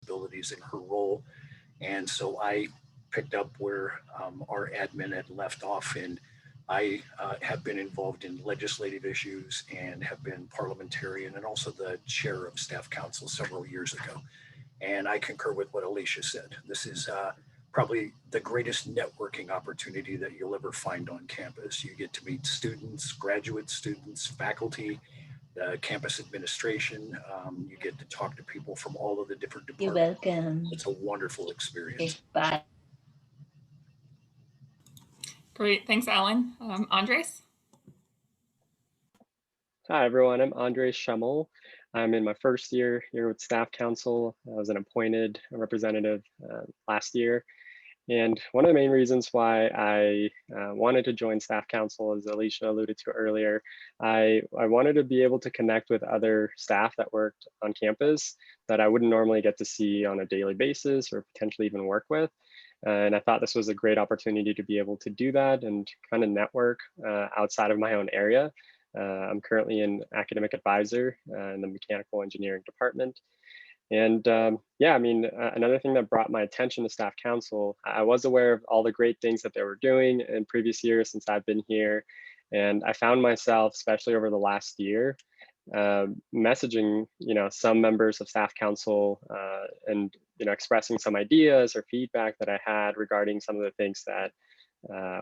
responsibilities in her role. And so I picked up where our admin had left off, and I have been involved in legislative issues and have been parliamentarian and also the chair of staff council several years ago. And I concur with what Alicia said. This is probably the greatest networking opportunity that you'll ever find on campus. You get to meet students, graduate students, faculty, campus administration. You get to talk to people from all of the different departments. You're welcome. It's a wonderful experience. Bye. Great, thanks, Alan. Andres? Hi, everyone. I'm Andres Schemmel. I'm in my first year here with Staff Council. I was an appointed representative last year. And one of the main reasons why I wanted to join Staff Council, as Alicia alluded to earlier, I wanted to be able to connect with other staff that worked on campus that I wouldn't normally get to see on a daily basis or potentially even work with. And I thought this was a great opportunity to be able to do that and kind of network outside of my own area. I'm currently an academic advisor in the mechanical engineering department. And yeah, I mean, another thing that brought my attention to Staff Council, I was aware of all the great things that they were doing in previous years since I've been here. And I found myself, especially over the last year, messaging, some members of Staff Council and, expressing some ideas or feedback that I had regarding some of the things that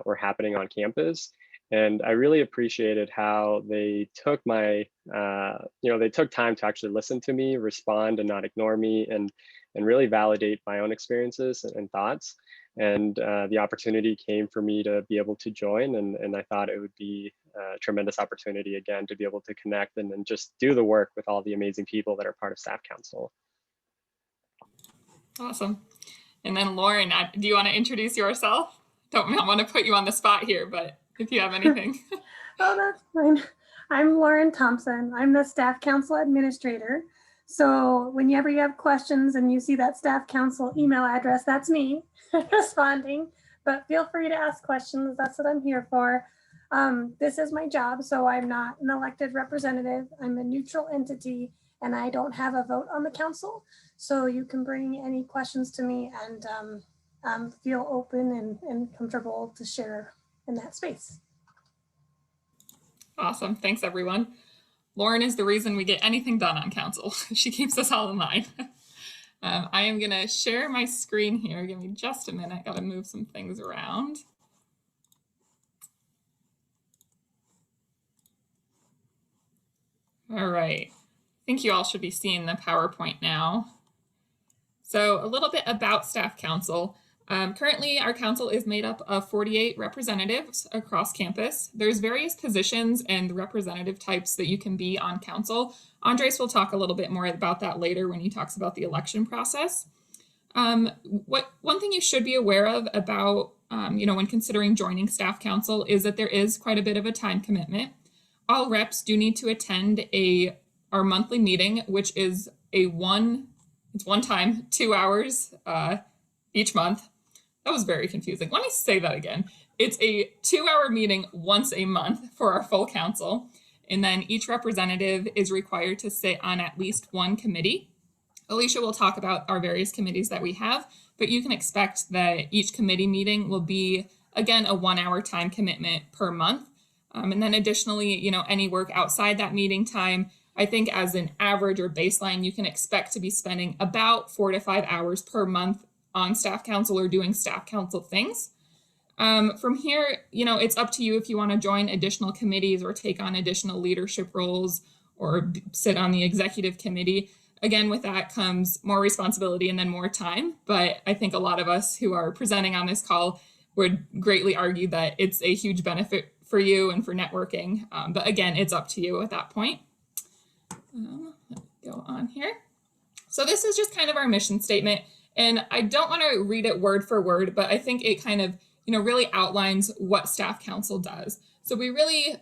were happening on campus. And I really appreciated how they took my, they took time to actually listen to me, respond and not ignore me, and really validate my own experiences and thoughts. And the opportunity came for me to be able to join. And I thought it would be a tremendous opportunity, again, to be able to connect and just do the work with all the amazing people that are part of Staff Council. Awesome. And then Lauren, do you want to introduce yourself? Don't want to put you on the spot here, but if you have anything. Oh, that's fine. I'm Lauren Thompson. I'm the Staff Council Administrator. So whenever you have questions and you see that Staff Council email address, that's me responding. But feel free to ask questions. That's what I'm here for. This is my job, so I'm not an elected representative. I'm a neutral entity, and I don't have a vote on the council. So you can bring any questions to me and feel open and comfortable to share in that space. Awesome. Thanks, everyone. Lauren is the reason we get anything done on council. She keeps us all in line. I am going to share my screen here. Give me just a minute. Got to move some things around. All right. I think you all should be seeing the PowerPoint now. So a little bit about Staff Council. Currently, our council is made up of 48 representatives across campus. There's various positions and representative types that you can be on council. Andres will talk a little bit more about that later when he talks about the election process. One thing you should be aware of about, when considering joining Staff Council is that there is quite a bit of a time commitment. All reps do need to attend our monthly meeting, which is one time, 2 hours each month. That was very confusing. Let me say that again. It's a 2-hour meeting once a month for our full council. And then each representative is required to sit on at least one committee. Alicia will talk about our various committees that we have, but you can expect that each committee meeting will be, again, a 1-hour time commitment per month. And then additionally, any work outside that meeting time, I think as an average or baseline, you can expect to be spending about 4 to 5 hours per month on Staff Council or doing Staff Council things. From here, it's up to you if you want to join additional committees or take on additional leadership roles or sit on the executive committee. Again, with that comes more responsibility and then more time. But I think a lot of us who are presenting on this call would greatly argue that it's a huge benefit for you and for networking. But again, it's up to you at that point. Let's go on here. So this is just kind of our mission statement. And I don't want to read it word for word, but I think it kind of, really outlines what Staff Council does. So we really,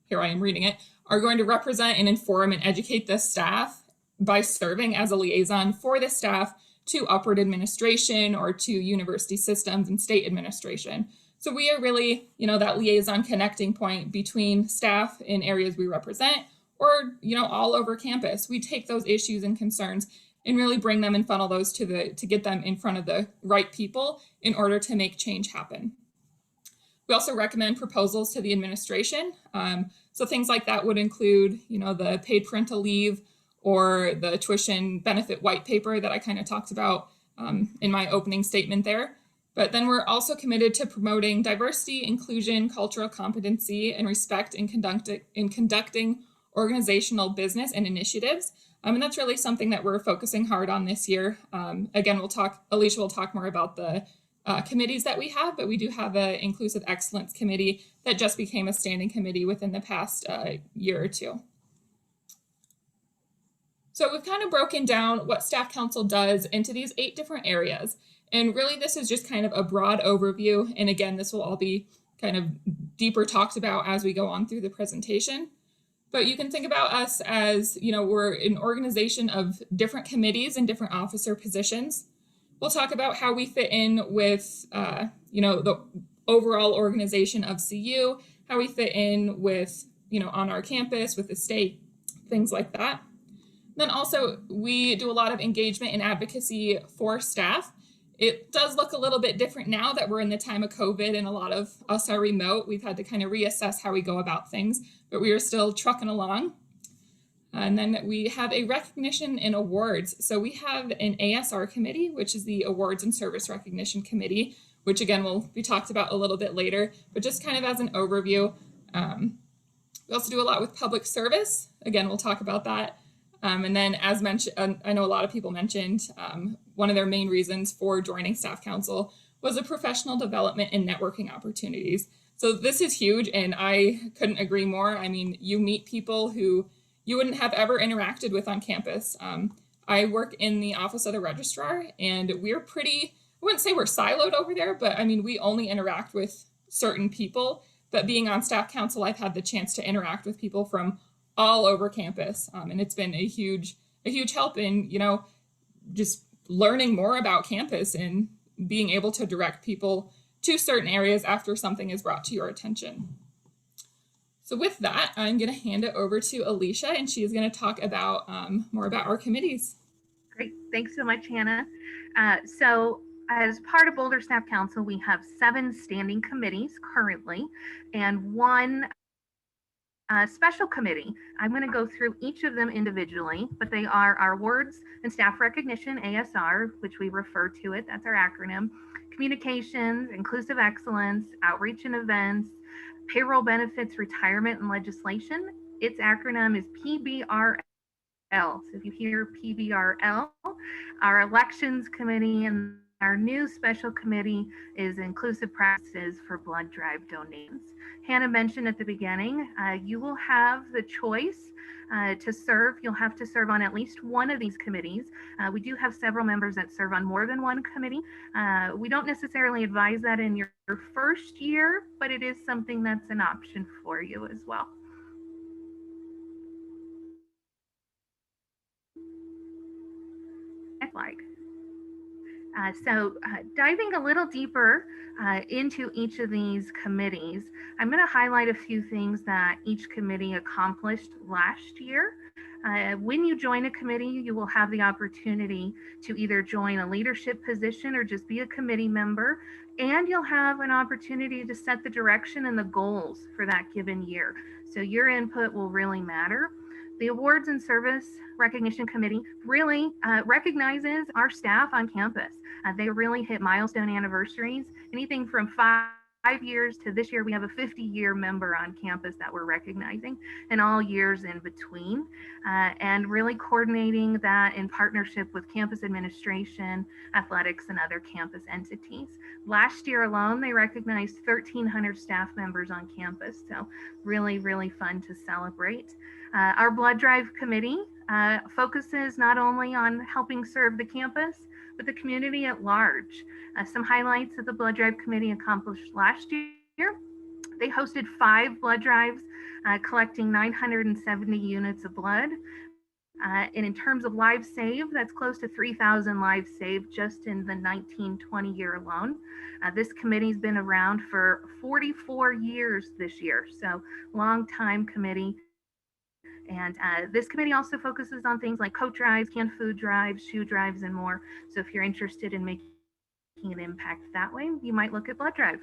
here I am reading it, are going to represent and inform and educate the staff by serving as a liaison for the staff to upward administration or to university systems and state administration. So we are really, that liaison connecting point between staff in areas we represent or, all over campus. We take those issues and concerns and really bring them and funnel those to get them in front of the right people in order to make change happen. We also recommend proposals to the administration. So things like that would include, the paid parental leave or the tuition benefit white paper that I kind of talked about in my opening statement there. But then we're also committed to promoting diversity, inclusion, cultural competency, and respect in conducting organizational business and initiatives. And that's really something that we're focusing hard on this year. Again, Alicia will talk more about the committees that we have, but we do have an Inclusive Excellence Committee that just became a standing committee within the past year or two. So we've kind of broken down what Staff Council does into these 8 different areas. And really, this is just kind of a broad overview. And again, this will all be kind of deeper talked about as we go on through the presentation. But you can think about us as, we're an organization of different committees and different officer positions. We'll talk about how we fit in with, the overall organization of CU, how we fit in with, on our campus, with the state, things like that. Then also, we do a lot of engagement and advocacy for staff. It does look a little bit different now that we're in the time of COVID and a lot of us are remote. We've had to kind of reassess how we go about things, but we are still trucking along. And then we have a recognition and awards. So we have an ASR committee, which is the Awards and Service Recognition Committee, which again will be talked about a little bit later, but just kind of as an overview. We also do a lot with public service. Again, we'll talk about that. And then as mentioned, I know a lot of people mentioned, one of their main reasons for joining Staff Council was the professional development and networking opportunities. So this is huge, and I couldn't agree more. I mean, you meet people who you wouldn't have ever interacted with on campus. I work in the office of the registrar, and we're I wouldn't say we're siloed over there, but I mean, we only interact with certain people. But being on Staff Council, I've had the chance to interact with people from all over campus. And it's been a huge help in, just learning more about campus and being able to direct people to certain areas after something is brought to your attention. So with that, I'm going to hand it over to Alicia, and she's going to talk about more about our committees. Great. Thanks so much, Hannah. So as part of Boulder Staff Council, we have 7 standing committees currently and 1 special committee. I'm going to go through each of them individually, but they are our Awards and Staff Recognition, ASR, which we refer to it, that's our acronym, Communications, Inclusive Excellence, Outreach and Events, Payroll Benefits, Retirement and Legislation. Its acronym is PBRL. So if you hear PBRL, our Elections Committee, and our new special committee is Inclusive Practices for Blood Drive Donations. Hannah mentioned at the beginning, you will have the choice to serve. You'll have to serve on at least one of these committees. We do have several members that serve on more than one committee. We don't necessarily advise that in your first year, but it is something that's an option for you as well. Next slide. So diving a little deeper into each of these committees, I'm going to highlight a few things that each committee accomplished last year. When you join a committee, you will have the opportunity to either join a leadership position or just be a committee member, and you'll have an opportunity to set the direction and the goals for that given year. So your input will really matter. The Awards and Service Recognition Committee really recognizes our staff on campus. They really hit milestone anniversaries, anything from 5 years to this year. We have a 50-year member on campus that we're recognizing, and all years in between, and really coordinating that in partnership with campus administration, athletics, and other campus entities. Last year alone, they recognized 1,300 staff members on campus, so really, really fun to celebrate. Our Blood Drive Committee focuses not only on helping serve the campus, but the community at large. Some highlights that the Blood Drive Committee accomplished last year: they hosted 5 blood drives, collecting 970 units of blood. And in terms of lives saved, that's close to 3,000 lives saved just in the 19-20 year alone. This committee's been around for 44 years this year, so long time committee. And this committee also focuses on things like coat drives, canned food drives, shoe drives, and more. So if you're interested in making an impact that way, you might look at blood drive.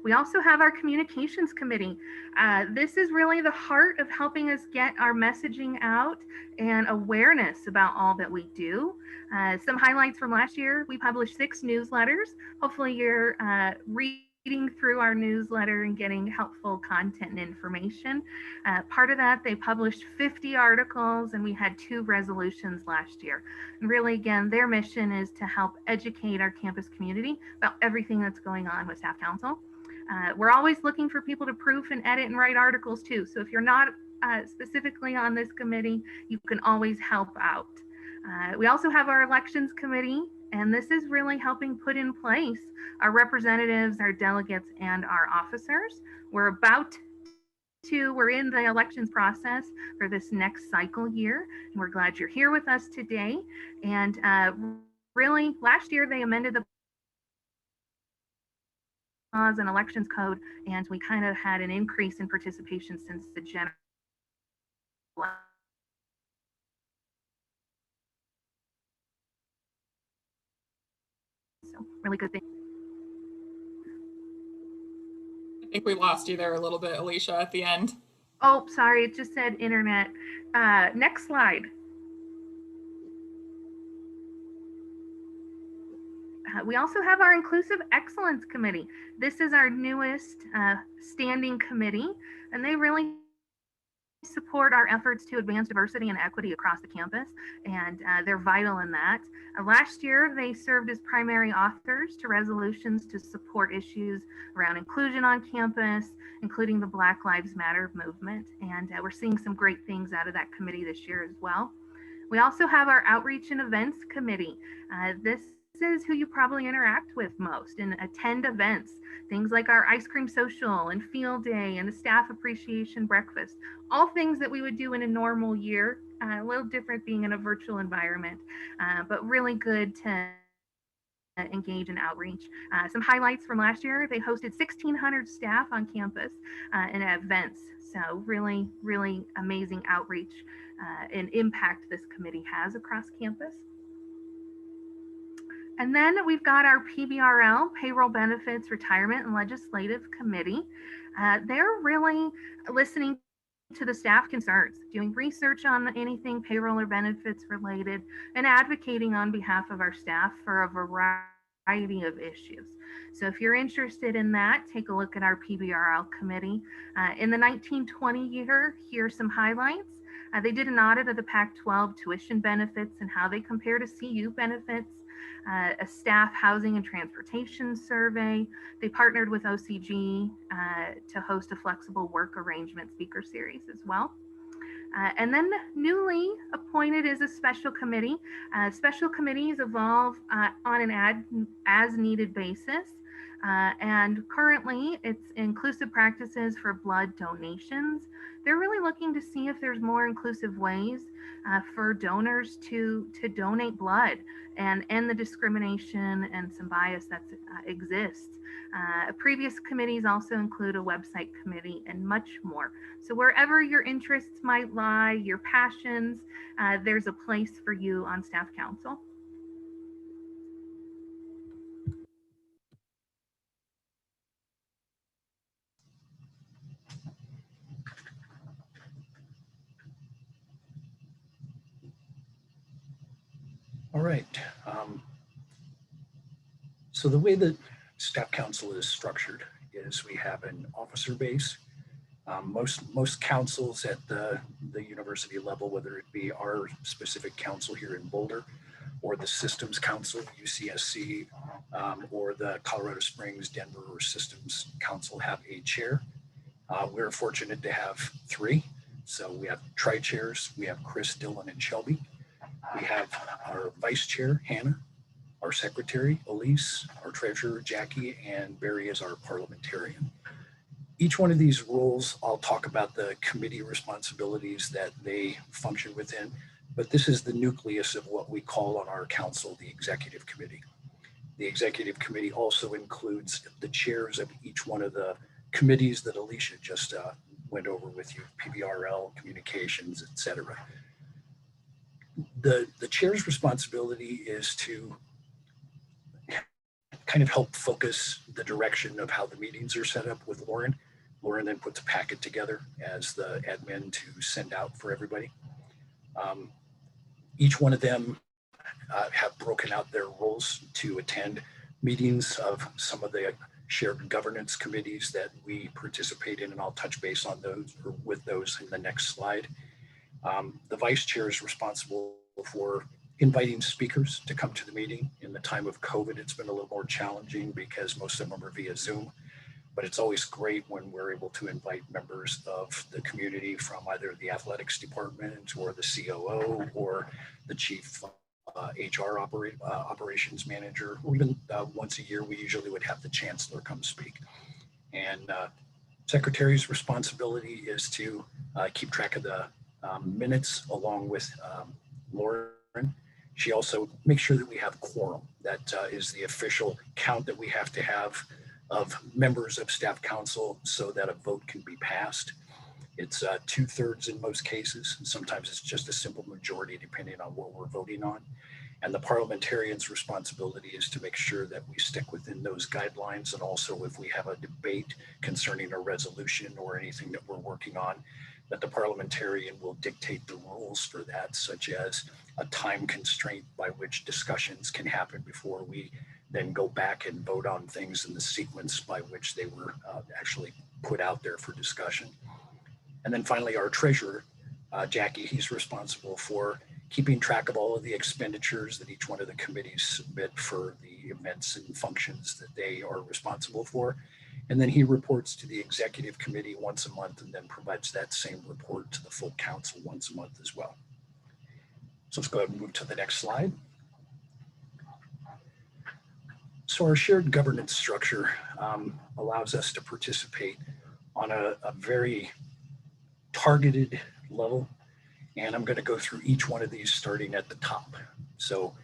We also have our communications committee. This is really the heart of helping us get our messaging out and awareness about all that we do. Some highlights from last year, we published 6 newsletters. Hopefully you're reading through our newsletter and getting helpful content and information. Part of that, they published 50 articles, and we had 2 resolutions last year. And really, again, their mission is to help educate our campus community about everything that's going on with Staff Council. We're always looking for people to proof and edit and write articles too. So if you're not specifically on this committee, you can always help out. We also have our elections committee, and this is really helping put in place our representatives, our delegates, and our officers. We're in the elections process for this next cycle year, and we're glad you're here with us today. And really, last year they amended the laws and elections code, and we kind of had an increase in participation since the general. So really good thing. I think we lost you there a little bit, Alicia, at the end. Oh, sorry, it just said internet. Next slide. We also have our Inclusive Excellence Committee. This is our newest standing committee, and they really support our efforts to advance diversity and equity across the campus, and they're vital in that. Last year, they served as primary authors to resolutions to support issues around inclusion on campus, including the Black Lives Matter movement, and we're seeing some great things out of that committee this year as well. We also have our Outreach and Events Committee. This is who you probably interact with most and attend events, things like our ice cream social and field day and the staff appreciation breakfast, all things that we would do in a normal year, a little different being in a virtual environment, but really good to engage in outreach. Some highlights from last year, they hosted 1,600 staff on campus in events. So really, really amazing outreach and impact this committee has across campus. And then we've got our PBRL, Payroll Benefits, Retirement, and Legislative Committee. They're really listening to the staff concerns, doing research on anything payroll or benefits related, and advocating on behalf of our staff for a variety of issues. So if you're interested in that, take a look at our PBRL committee. In the 1920 year, here's some highlights. They did an audit of the Pac-12 tuition benefits and how they compare to CU benefits. A staff housing and transportation survey. They partnered with OCG to host a flexible work arrangement speaker series as well. And then newly appointed is a special committee. Special committees evolve on an as-needed basis. And currently it's inclusive practices for blood donations. They're really looking to see if there's more inclusive ways for donors to donate blood and end the discrimination and some bias that exists. Previous committees also include a website committee and much more. So wherever your interests might lie, your passions, there's a place for you on Staff Council. All right. So the way that Staff Council is structured is we have an officer base. Most councils at the university level, whether it be our specific council here in Boulder or the Systems Council, UCSC, or the Colorado Springs, Denver, or Systems Council have a chair. We're fortunate to have 3. So we have tri-chairs. We have Chris, Dylan, and Shelby. We have our vice chair, Hannah, our secretary, Elise, our treasurer, Jackie, and Barry is our parliamentarian. Each one of these roles, I'll talk about the committee responsibilities that they function within, but this is the nucleus of what we call on our council the executive committee. The executive committee also includes the chairs of each one of the committees that Alicia just went over with you, PBRL, communications, etc. The chair's responsibility is to kind of help focus the direction of how the meetings are set up with Lauren. Lauren then puts a packet together as the admin to send out for everybody. Each one of them have broken out their roles to attend meetings of some of the shared governance committees that we participate in, and I'll touch base on those or with those in the next slide. The vice chair is responsible for inviting speakers to come to the meeting. In the time of COVID, it's been a little more challenging because most of them are via Zoom, but it's always great when we're able to invite members of the community from either the athletics department or the COO or the chief HR operations manager, or even once a year, we usually would have the chancellor come speak. And secretary's responsibility is to keep track of the minutes along with Lauren. She also makes sure that we have quorum. That is the official count that we have to have of members of staff council so that a vote can be passed. It's 2/3 in most cases. And sometimes it's just a simple majority depending on what we're voting on. And the parliamentarian's responsibility is to make sure that we stick within those guidelines. And also if we have a debate concerning a resolution or anything that we're working on, that the parliamentarian will dictate the rules for that, such as a time constraint by which discussions can happen before we then go back and vote on things in the sequence by which they were actually put out there for discussion. And then finally, our treasurer, Jackie, he's responsible for keeping track of all of the expenditures that each one of the committees submit for the events and functions that they are responsible for. And then he reports to the executive committee once a month and then provides that same report to the full council once a month as well. So let's go ahead and move to the next slide. So our shared governance structure allows us to participate on a very targeted level. And I'm going to go through each one of these starting at the top. So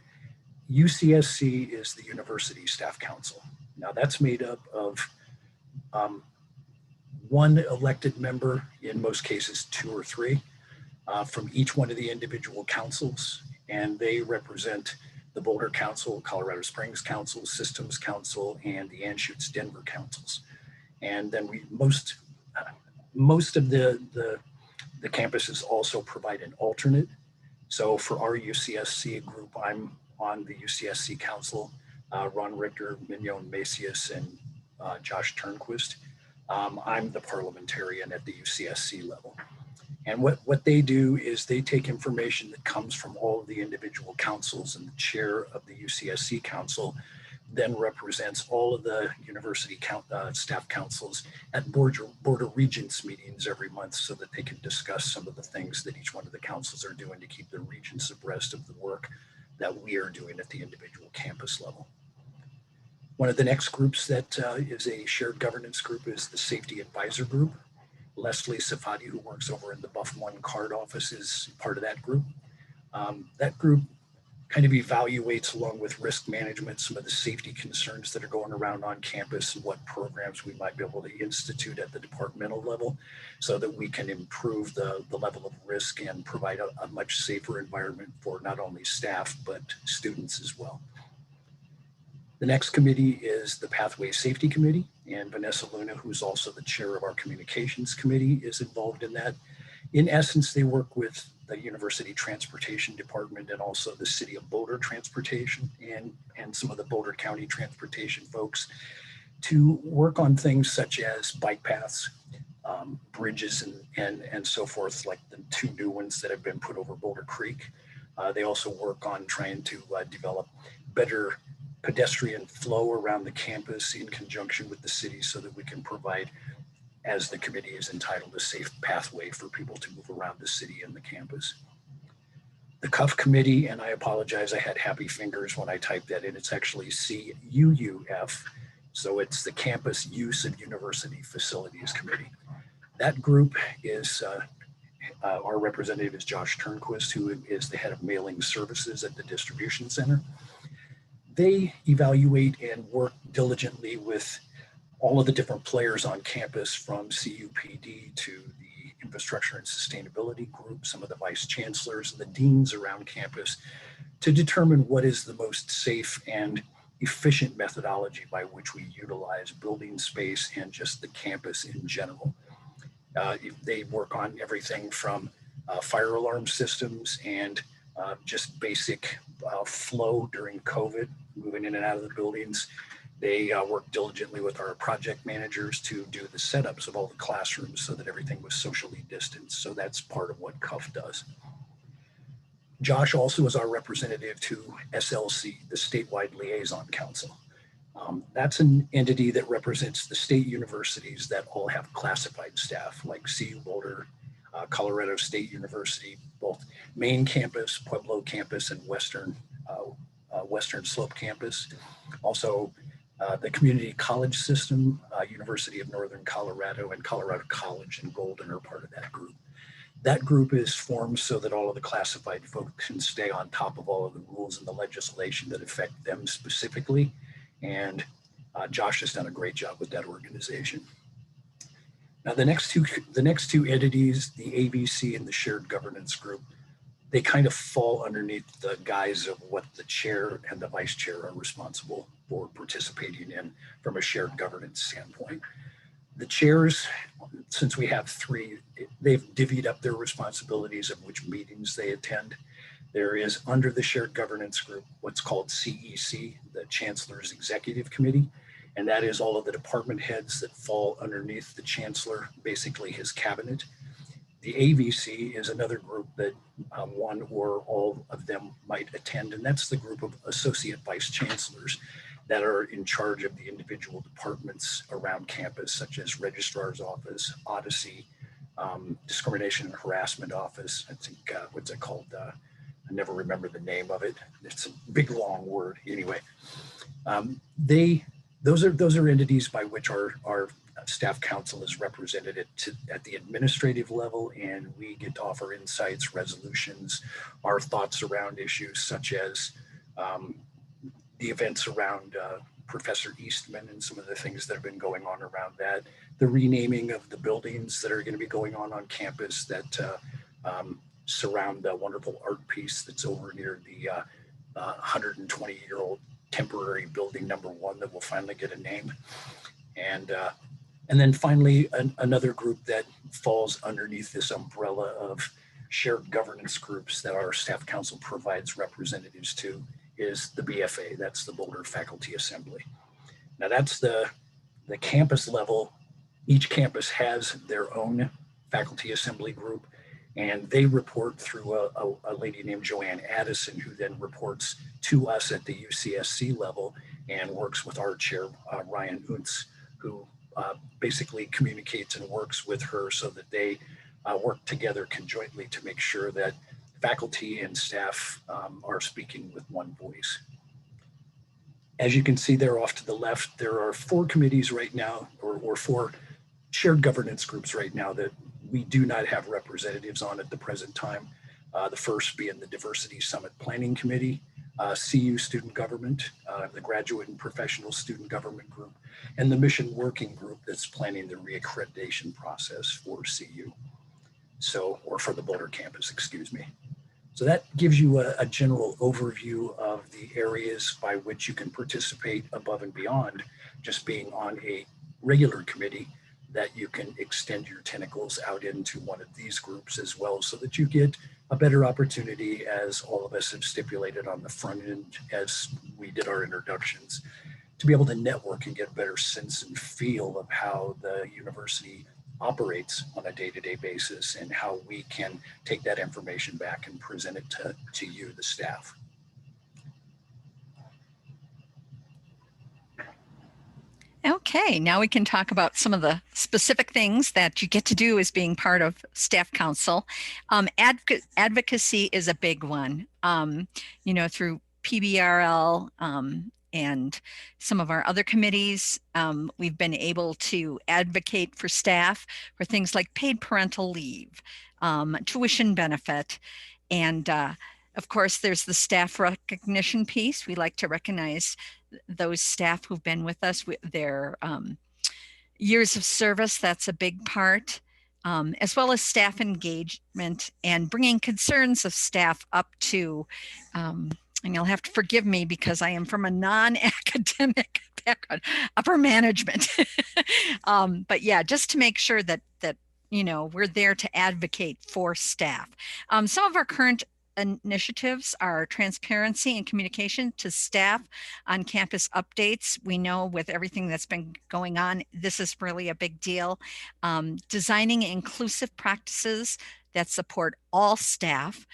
UCSC is the University Staff Council. Now that's made up of one elected member, in most cases 2 or 3, from each one of the individual councils. And they represent the Boulder Council, Colorado Springs Council, Systems Council, and the Anschutz Denver Councils. And then most of the campuses also provide an alternate. So for our UCSC group, I'm on the UCSC Council, Ron Richter, Mignon Macias, and Josh Turnquist. I'm the parliamentarian at the UCSC level. And what they do is they take information that comes from all of the individual councils, and the chair of the UCSC Council then represents all of the university staff councils at Board of Regents meetings every month so that they can discuss some of the things that each one of the councils are doing to keep the regents abreast of the work that we are doing at the individual campus level. One of the next groups that is a shared governance group is the Safety Advisor Group. Leslie Safadi, who works over in the Buff One card office, is part of that group. That group kind of evaluates, along with risk management, some of the safety concerns that are going around on campus and what programs we might be able to institute at the departmental level so that we can improve the level of risk and provide a much safer environment for not only staff, but students as well. The next committee is the Pathway Safety Committee, and Vanessa Luna, who's also the chair of our communications committee, is involved in that. In essence, they work with the University Transportation Department and also the City of Boulder Transportation and some of the Boulder County transportation folks to work on things such as bike paths, bridges, and so forth, like the 2 new ones that have been put over Boulder Creek. They also work on trying to develop better pedestrian flow around the campus in conjunction with the city so that we can provide, as the committee is entitled, a safe pathway for people to move around the city and the campus. The CUF committee, and I apologize, I had happy fingers when I typed that in. It's actually CUUF. So it's the Campus Use of University Facilities Committee. That group is, our representative is Josh Turnquist, who is the head of mailing services at the distribution center. They evaluate and work diligently with all of the different players on campus, from CUPD to the infrastructure and sustainability group, some of the vice chancellors and the deans around campus, to determine what is the most safe and efficient methodology by which we utilize building space and just the campus in general. They work on everything from fire alarm systems and just basic flow during COVID, moving in and out of the buildings. They work diligently with our project managers to do the setups of all the classrooms so that everything was socially distanced. So that's part of what CUF does. Josh also is our representative to SLC, the Statewide Liaison Council. That's an entity that represents the state universities that all have classified staff, like CU Boulder, Colorado State University, both main campus, Pueblo campus, and Western Slope campus. Also, the community college system, University of Northern Colorado, and Colorado College and Boulder are part of that group. That group is formed so that all of the classified folks can stay on top of all of the rules and the legislation that affect them specifically. And Josh has done a great job with that organization. Now, the next two entities, the ABC and the Shared Governance Group, they kind of fall underneath the guise of what the chair and the vice chair are responsible for participating in from a shared governance standpoint. The chairs, since we have three, they've divvied up their responsibilities of which meetings they attend. There is, under the Shared Governance Group, what's called CEC, the Chancellor's Executive Committee, and that is all of the department heads that fall underneath the Chancellor, basically his cabinet. The AVC is another group that one or all of them might attend, and that's the group of associate vice chancellors that are in charge of the individual departments around campus, such as Registrar's Office, Odyssey, Discrimination and Harassment Office. I think, what's it called? I never remember the name of it. It's a big, long word. Anyway, those are entities by which our staff council is represented at the administrative level, and we get to offer insights, resolutions, our thoughts around issues such as the events around Professor Eastman and some of the things that have been going on around that, the renaming of the buildings that are going to be going on campus that surround the wonderful art piece that's over near the 120-year-old temporary building number 1 that will finally get a name. And then finally, another group that falls underneath this umbrella of shared governance groups that our staff council provides representatives to is the BFA. That's the Boulder Faculty Assembly. Now that's the campus level. Each campus has their own faculty assembly group, and they report through a lady named Joanne Addison, who then reports to us at the UCSC level and works with our chair, Ryan Untz, who basically communicates and works with her so that they work together conjointly to make sure that faculty and staff are speaking with one voice. As you can see there off to the left, there are 4 committees right now, or 4 shared governance groups right now that we do not have representatives on at the present time. The first being the Diversity Summit Planning Committee, CU Student Government, the Graduate and Professional Student Government Group, and the Mission Working Group that's planning the reaccreditation process for CU. So, or for the Boulder campus, excuse me. So that gives you a general overview of the areas by which you can participate above and beyond just being on a regular committee, that you can extend your tentacles out into one of these groups as well, so that you get a better opportunity, as all of us have stipulated on the front end as we did our introductions, to be able to network and get a better sense and feel of how the university operates on a day-to-day basis and how we can take that information back and present it to you, the staff. Okay, now we can talk about some of the specific things that you get to do as being part of staff council. Advocacy is a big one, through PBRL and some of our other committees. We've been able to advocate for staff for things like paid parental leave, tuition benefit, and of course, there's the staff recognition piece. We like to recognize those staff who've been with us. Their Years of service, that's a big part, as well as staff engagement and bringing concerns of staff up to, and you'll have to forgive me because I am from a non-academic background, upper management. But yeah, just to make sure that we're there to advocate for staff. Some of our current initiatives are transparency and communication to staff on campus updates. We know with everything that's been going on, this is really a big deal. Designing inclusive practices that support all staff,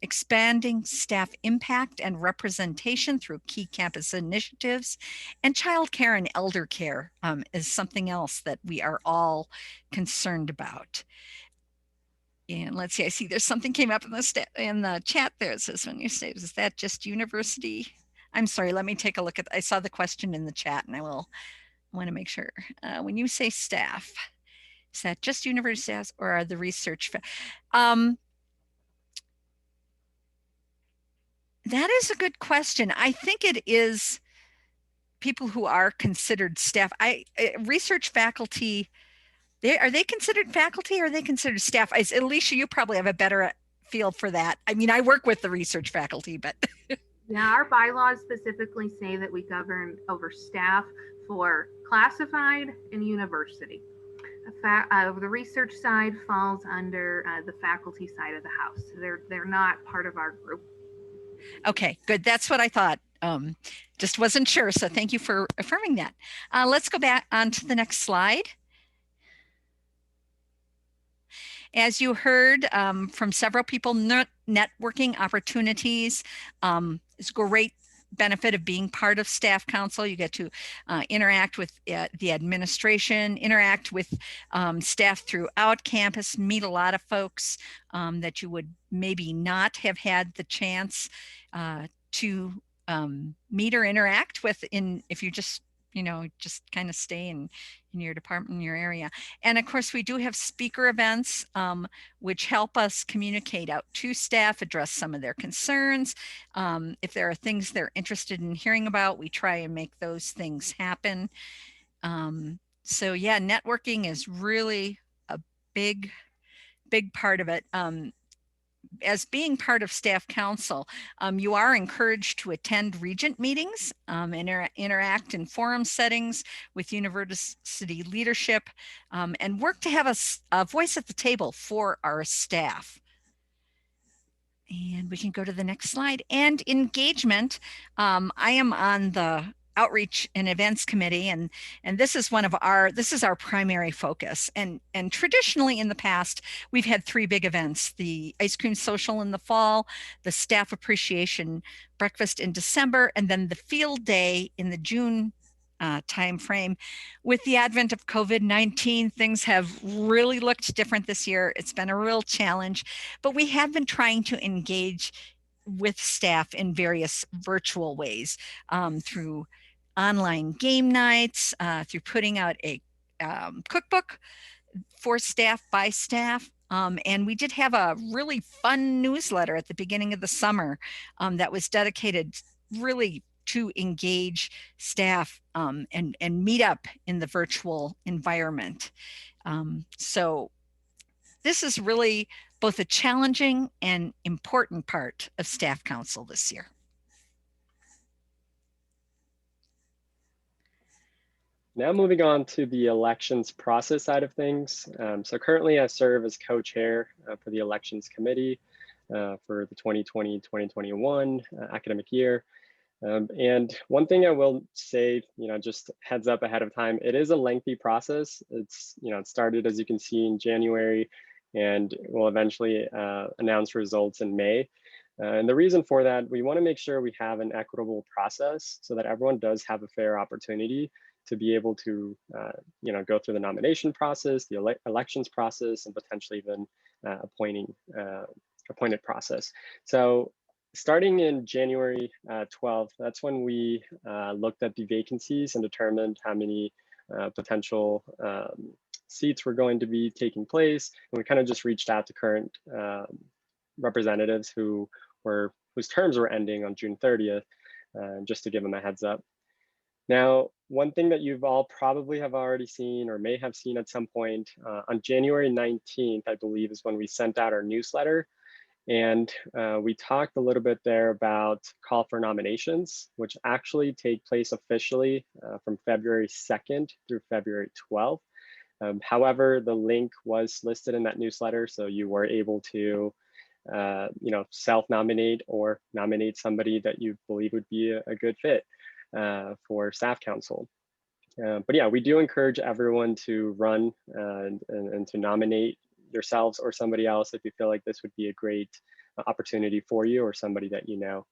expanding staff impact and representation through key campus initiatives, and childcare and elder care is something else that we are all concerned about. And let's see, I see there's something came up in the chat there. It says, when you say, is that just university? I'm sorry, let me take a look at, I saw the question in the chat and I want to make sure. When you say staff, is that just university staff or are the research? That is a good question. I think it is people who are considered staff. Research faculty, are they considered faculty or are they considered staff? Alicia, you probably have a better feel for that. I mean, I work with the research faculty, but. Yeah, our bylaws specifically say that we govern over staff for classified and university. The research side falls under the faculty side of the house. They're not part of our group. Okay, good. That's what I thought. Just wasn't sure. So thank you for affirming that. Let's go back on to the next slide. As you heard from several people, networking opportunities is a great benefit of being part of staff council. You get to interact with the administration, interact with staff throughout campus, meet a lot of folks that you would maybe not have had the chance to meet or interact with if you just kind of stay in your department, in your area. And of course, we do have speaker events, which help us communicate out to staff, address some of their concerns. If there are things they're interested in hearing about, we try and make those things happen. So yeah, networking is really a big part of it. As being part of staff council, you are encouraged to attend regent meetings, interact in forum settings with university leadership, and work to have a voice at the table for our staff. And we can go to the next slide. And engagement. I am on the outreach and events committee, and this is our primary focus. And traditionally in the past, we've had 3 big events: the ice cream social in the fall, the staff appreciation breakfast in December, and then the field day in the June time frame. With the advent of COVID-19, things have really looked different this year. It's been a real challenge, but we have been trying to engage with staff in various virtual ways, through online game nights, through putting out a cookbook for staff by staff. And we did have a really fun newsletter at the beginning of the summer that was dedicated really to engage staff and meet up in the virtual environment. So this is really both a challenging and important part of staff council this year. Now moving on to the elections process side of things. So currently I serve as co-chair for the elections committee for the 2020-2021 academic year. And one thing I will say, just heads up ahead of time, it is a lengthy process. It's, it started, as you can see, in January, and we'll eventually announce results in May. And the reason for that, we want to make sure we have an equitable process so that everyone does have a fair opportunity to be able to, go through the nomination process, the elections process, and potentially even appointed process. So starting in January 12th, that's when we looked at the vacancies and determined how many potential seats were going to be taking place. And we kind of just reached out to current representatives whose terms were ending on June 30th, just to give them a heads up. Now, one thing that you've all probably have already seen or may have seen at some point, on January 19th, I believe, is when we sent out our newsletter. And we talked a little bit there about call for nominations, which actually take place officially from February 2nd through February 12th. However, the link was listed in that newsletter, so you were able to self-nominate or nominate somebody that you believe would be a good fit for staff council. But yeah, we do encourage everyone to run and to nominate yourselves or somebody else if you feel like this would be a great opportunity for you or somebody that you know.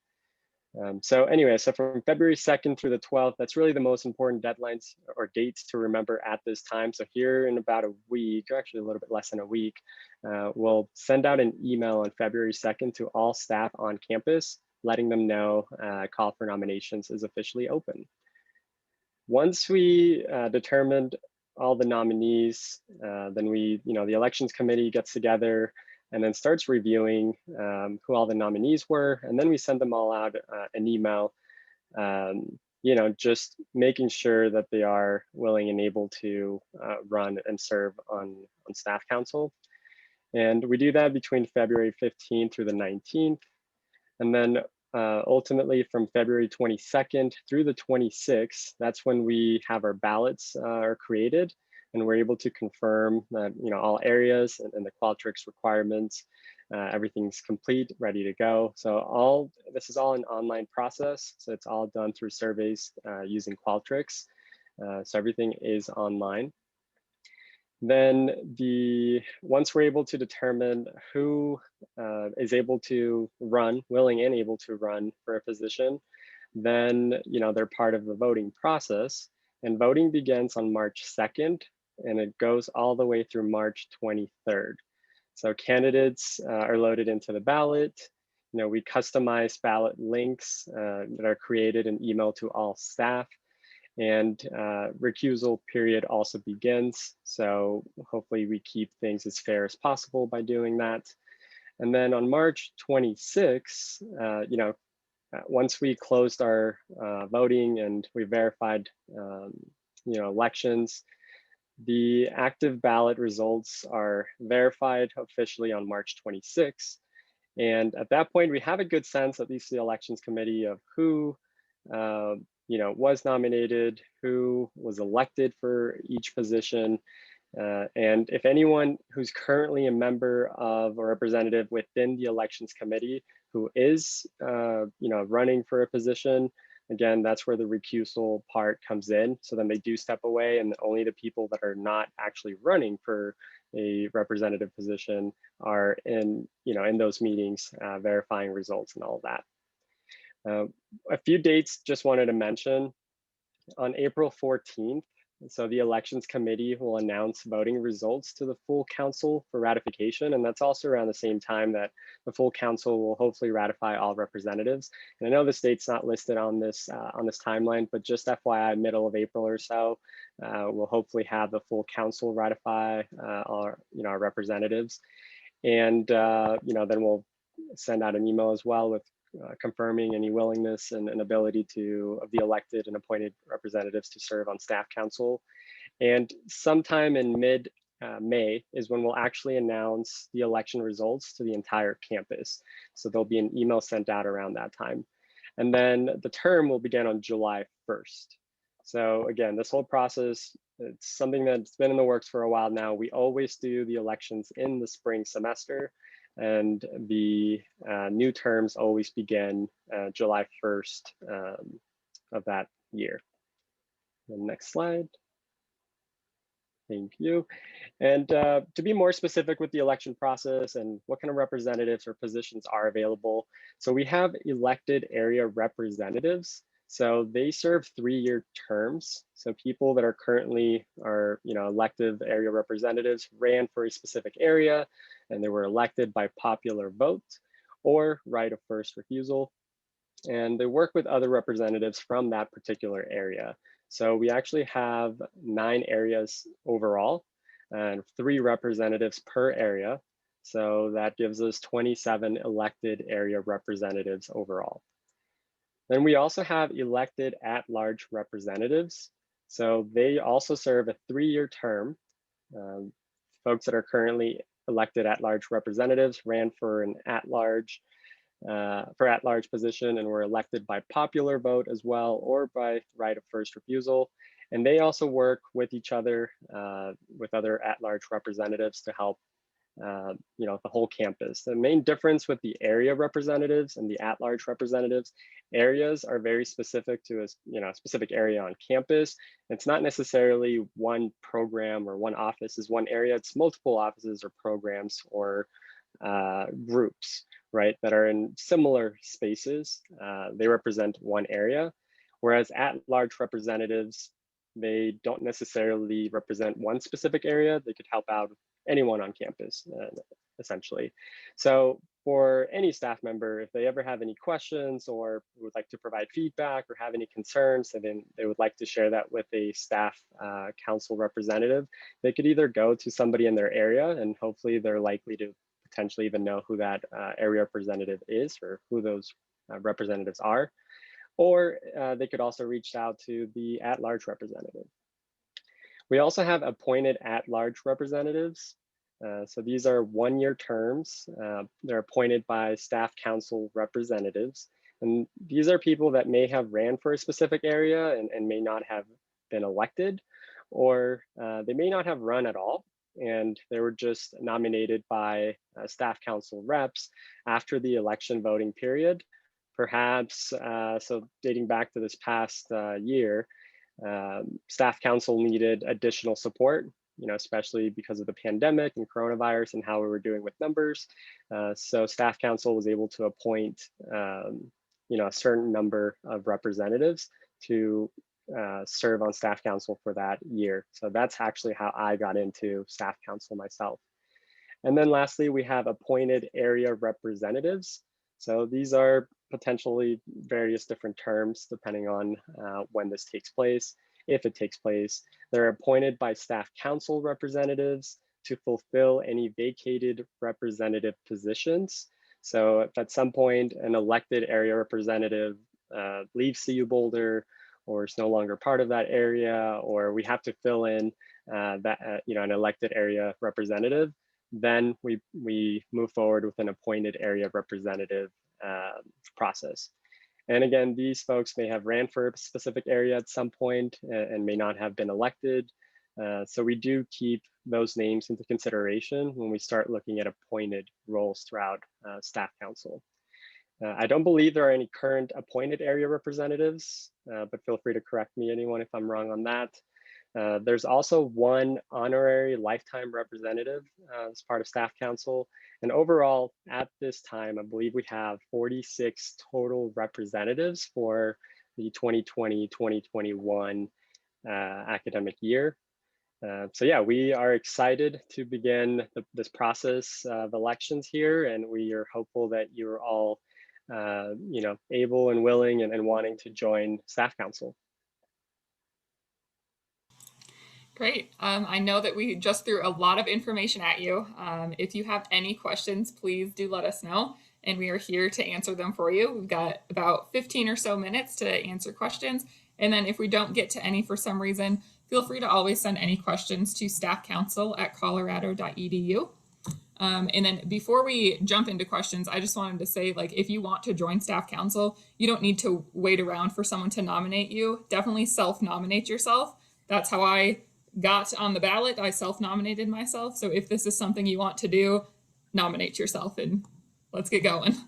So anyway, so from February 2nd through the 12th, that's really the most important deadlines or dates to remember at this time. So here in about a week, or actually a little bit less than a week, we'll send out an email on February 2nd to all staff on campus, letting them know call for nominations is officially open. Once we determined all the nominees, then the elections committee gets together and then starts reviewing who all the nominees were. And then we send them all out an email, just making sure that they are willing and able to run and serve on staff council. And we do that between February 15th through the 19th. And then ultimately from February 22nd through the 26th, that's when we have our ballots are created and we're able to confirm that all areas and the Qualtrics requirements, everything's complete, ready to go. So this is all an online process. So it's all done through surveys using Qualtrics. So everything is online. Then once we're able to determine who is able to run, willing and able to run for a position, then they're part of the voting process. And voting begins on March 2nd, and it goes all the way through March 23rd. So candidates are loaded into the ballot. We customize ballot links that are created and emailed to all staff. And recusal period also begins. So hopefully we keep things as fair as possible by doing that. And then on March 26th, once we closed our voting and we verified, elections, the active ballot results are verified officially on March 26th. And at that point, we have a good sense, at least the elections committee, of who was nominated, who was elected for each position. And if anyone who's currently a member of or representative within the elections committee who is, running for a position, again, that's where the recusal part comes in. So then they do step away, and only the people that are not actually running for a representative position are in those meetings, verifying results and all of that. A few dates just wanted to mention. On April 14th, so the elections committee will announce voting results to the full council for ratification. And that's also around the same time that the full council will hopefully ratify all representatives. And I know the date's not listed on this timeline, but just FYI, middle of April or so, we'll hopefully have the full council ratify our representatives. And then we'll send out an email as well with confirming any willingness and ability of the elected and appointed representatives to serve on staff council. And sometime in mid-May is when we'll actually announce the election results to the entire campus. So there'll be an email sent out around that time. And then the term will begin on July 1st. So again, this whole process, it's something that's been in the works for a while now. We always do the elections in the spring semester, and the new terms always begin July 1st of that year. The next slide. Thank you. And to be more specific with the election process and what kind of representatives or positions are available. So we have elected area representatives. So they serve 3-year terms. So people that are currently elective area representatives ran for a specific area and they were elected by popular vote or right of first refusal. And they work with other representatives from that particular area. So we actually have 9 areas overall and 3 representatives per area. So that gives us 27 elected area representatives overall. Then we also have elected at-large representatives. So they also serve a 3-year term. Folks that are currently elected at-large representatives ran for an at-large position and were elected by popular vote as well, or by right of first refusal. And they also work with each other, with other at-large representatives to help the whole campus. The main difference with the area representatives and the at-large representatives, areas are very specific to a specific area on campus. It's not necessarily one program or one office is one area. It's multiple offices or programs or groups, right, that are in similar spaces. They represent one area, whereas at-large representatives, they don't necessarily represent one specific area. They could help out anyone on campus, essentially. So for any staff member, if they ever have any questions or would like to provide feedback or have any concerns, and then they would like to share that with a staff council representative, they could either go to somebody in their area, and hopefully they're likely to potentially even know who that area representative is or who those representatives are, or they could also reach out to the at-large representative. We also have appointed at-large representatives. So these are 1-year terms. They're appointed by staff council representatives. And these are people that may have ran for a specific area and may not have been elected, or they may not have run at all. And they were just nominated by staff council reps after the election voting period. Perhaps, so dating back to this past year, staff council needed additional support, especially because of the pandemic and coronavirus and how we were doing with numbers. So staff council was able to appoint, a certain number of representatives to serve on staff council for that year. So that's actually how I got into staff council myself. And then lastly, we have appointed area representatives. So these are potentially various different terms depending on when this takes place. If it takes place, they're appointed by staff council representatives to fulfill any vacated representative positions. So if at some point an elected area representative leaves CU Boulder or is no longer part of that area, or we have to fill in an elected area representative, then we move forward with an appointed area representative process. And again, these folks may have ran for a specific area at some point and may not have been elected. So we do keep those names into consideration when we start looking at appointed roles throughout staff council. I don't believe there are any current appointed area representatives, but feel free to correct me, anyone, if I'm wrong on that. There's also one honorary lifetime representative as part of staff council. And overall, at this time, I believe we have 46 total representatives for the 2020-2021 academic year. So yeah, we are excited to begin this process of elections here, and we are hopeful that you're all able and willing and wanting to join staff council. Great. I know that we just threw a lot of information at you. If you have any questions, please do let us know, and we are here to answer them for you. We've got about 15 or so minutes to answer questions. And then if we don't get to any for some reason, feel free to always send any questions to staffcouncil@colorado.edu. And then before we jump into questions, I just wanted to say, if you want to join staff council, you don't need to wait around for someone to nominate you. Definitely self-nominate yourself. That's how I got on the ballot. I self-nominated myself. So if this is something you want to do, nominate yourself and let's get going. So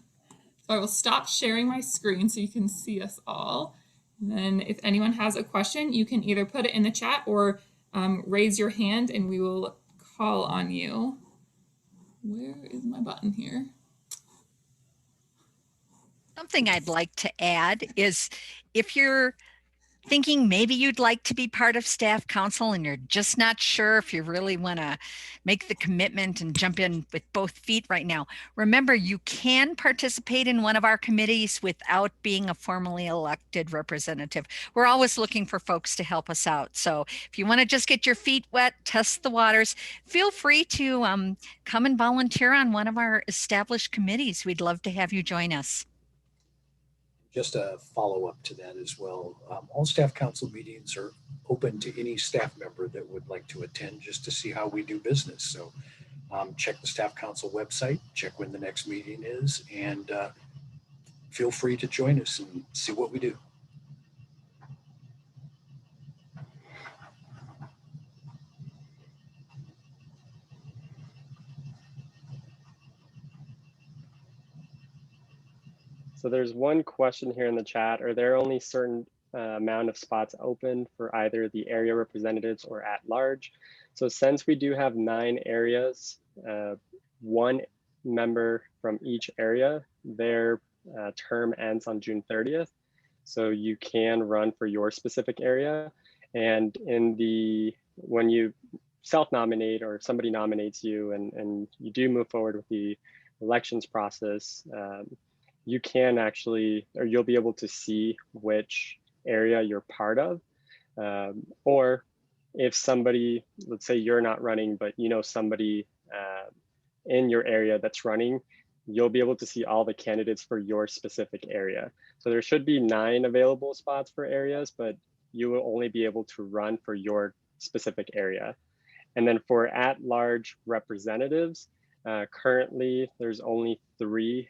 I will stop sharing my screen so you can see us all. And then if anyone has a question, you can either put it in the chat or raise your hand and we will call on you. Where is my button here? Something I'd like to add is if you're thinking maybe you'd like to be part of staff council and you're just not sure if you really want to make the commitment and jump in with both feet right now, remember you can participate in one of our committees without being a formally elected representative. We're always looking for folks to help us out. So if you want to just get your feet wet, test the waters, feel free to come and volunteer on one of our established committees. We'd love to have you join us. Just a follow-up to that as well. All staff council meetings are open to any staff member that would like to attend just to see how we do business. So check the staff council website, check when the next meeting is, and feel free to join us and see what we do. So there's one question here in the chat. Are there only certain amount of spots open for either the area representatives or at large? So since we do have 9 areas, one member from each area, their term ends on June 30th. So you can run for your specific area. And when you self-nominate or somebody nominates you and you do move forward with the elections process, you can actually, or you'll be able to see which area you're part of. Or if somebody, let's say you're not running, but you know somebody in your area that's running, you'll be able to see all the candidates for your specific area. So there should be 9 available spots for areas, but you will only be able to run for your specific area. And then for at-large representatives, currently there's only 3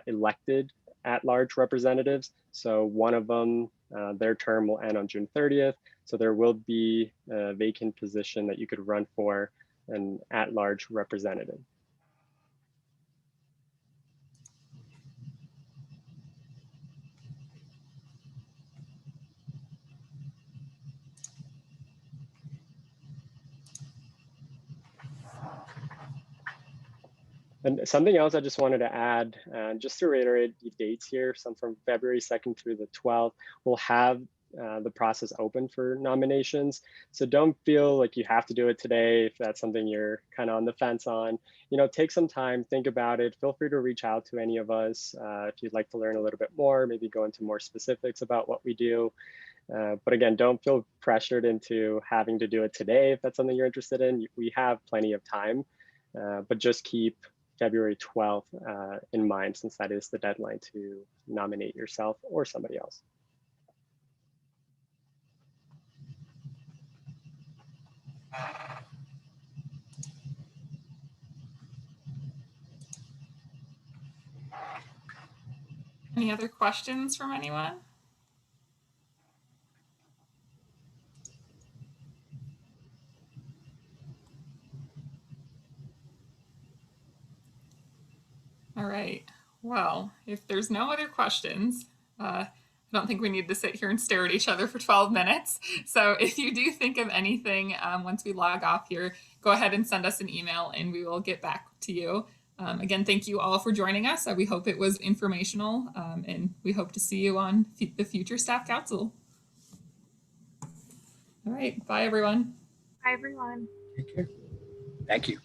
elected at-large representatives. So one of them, their term will end on June 30th. So there will be a vacant position that you could run for an at-large representative. And something else I just wanted to add, just to reiterate the dates here, some from February 2nd through the 12th, we'll have the process open for nominations. So don't feel like you have to do it today if that's something you're kind of on the fence on. You know, take some time, think about it. Feel free to reach out to any of us if you'd like to learn a little bit more, maybe go into more specifics about what we do. But again, don't feel pressured into having to do it today if that's something you're interested in. We have plenty of time, but just keep February 12th in mind, since that is the deadline to nominate yourself or somebody else. Any other questions from anyone? All right. Well, if there's no other questions, I don't think we need to sit here and stare at each other for 12 minutes. So if you do think of anything once we log off here, go ahead and send us an email and we will get back to you. Again, thank you all for joining us. We hope it was informational and we hope to see you on the future Staff Council. All right. Bye, everyone. Bye, everyone. Take care. Thank you.